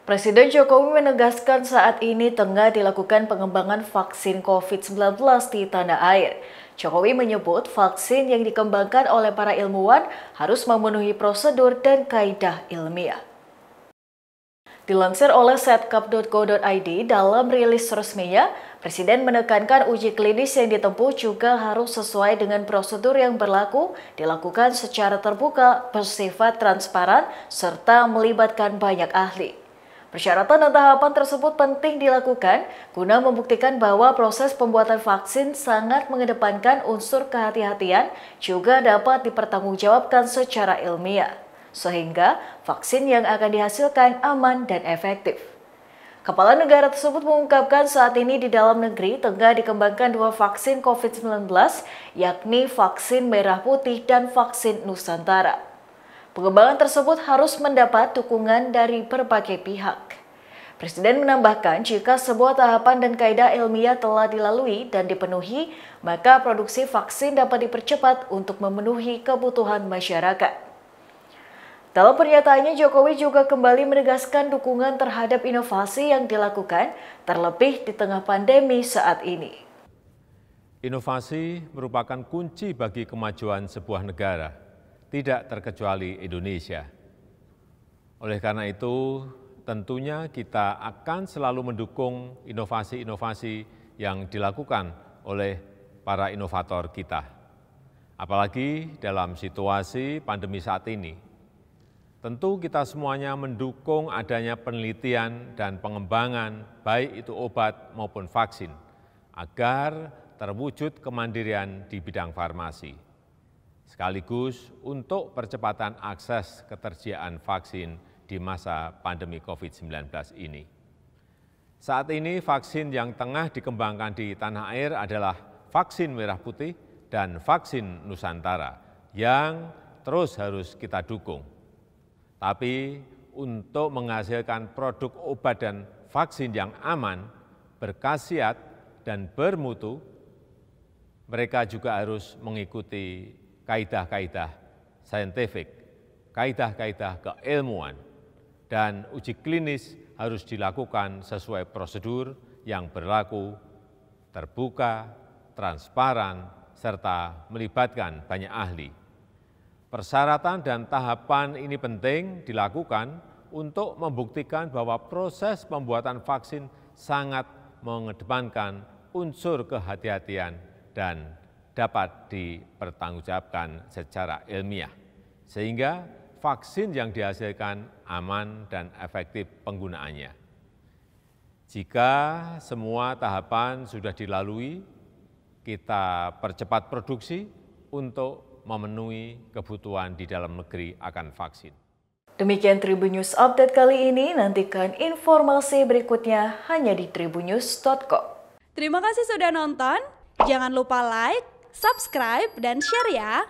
Presiden Jokowi menegaskan saat ini tengah dilakukan pengembangan vaksin COVID-19 di tanah air. Jokowi menyebut vaksin yang dikembangkan oleh para ilmuwan harus memenuhi prosedur dan kaidah ilmiah. Dilansir oleh setkap.co.id dalam rilis resminya, Presiden menekankan uji klinis yang ditempuh juga harus sesuai dengan prosedur yang berlaku, dilakukan secara terbuka, bersifat transparan, serta melibatkan banyak ahli. Persyaratan dan tahapan tersebut penting dilakukan guna membuktikan bahwa proses pembuatan vaksin sangat mengedepankan unsur kehati-hatian juga dapat dipertanggungjawabkan secara ilmiah, sehingga vaksin yang akan dihasilkan aman dan efektif. Kepala negara tersebut mengungkapkan saat ini di dalam negeri tengah dikembangkan dua vaksin COVID-19, yakni vaksin merah putih dan vaksin Nusantara. Pengembangan tersebut harus mendapat dukungan dari berbagai pihak. Presiden menambahkan jika sebuah tahapan dan kaidah ilmiah telah dilalui dan dipenuhi, maka produksi vaksin dapat dipercepat untuk memenuhi kebutuhan masyarakat. Dalam pernyataannya, Jokowi juga kembali menegaskan dukungan terhadap inovasi yang dilakukan, terlebih di tengah pandemi saat ini. Inovasi merupakan kunci bagi kemajuan sebuah negara, tidak terkecuali Indonesia. Oleh karena itu, tentunya kita akan selalu mendukung inovasi-inovasi yang dilakukan oleh para inovator kita. Apalagi dalam situasi pandemi saat ini. Tentu kita semuanya mendukung adanya penelitian dan pengembangan baik itu obat maupun vaksin agar terwujud kemandirian di bidang farmasi. Sekaligus untuk percepatan akses ketersediaan vaksin di masa pandemi COVID-19 ini. Saat ini vaksin yang tengah dikembangkan di tanah air adalah vaksin merah putih dan vaksin Nusantara yang terus harus kita dukung. Tapi untuk menghasilkan produk obat dan vaksin yang aman, berkhasiat, dan bermutu, mereka juga harus mengikuti kaidah-kaidah saintifik, kaidah-kaidah keilmuan, dan uji klinis harus dilakukan sesuai prosedur yang berlaku, terbuka, transparan, serta melibatkan banyak ahli. Persyaratan dan tahapan ini penting dilakukan untuk membuktikan bahwa proses pembuatan vaksin sangat mengedepankan unsur kehati-hatian dan dapat dipertanggungjawabkan secara ilmiah, sehingga vaksin yang dihasilkan aman dan efektif penggunaannya. Jika semua tahapan sudah dilalui, kita percepat produksi untuk memenuhi kebutuhan di dalam negeri akan vaksin. Demikian Tribun News Update kali ini, nantikan informasi berikutnya hanya di tribunnews.com. Terima kasih sudah nonton, jangan lupa like, subscribe, dan share ya!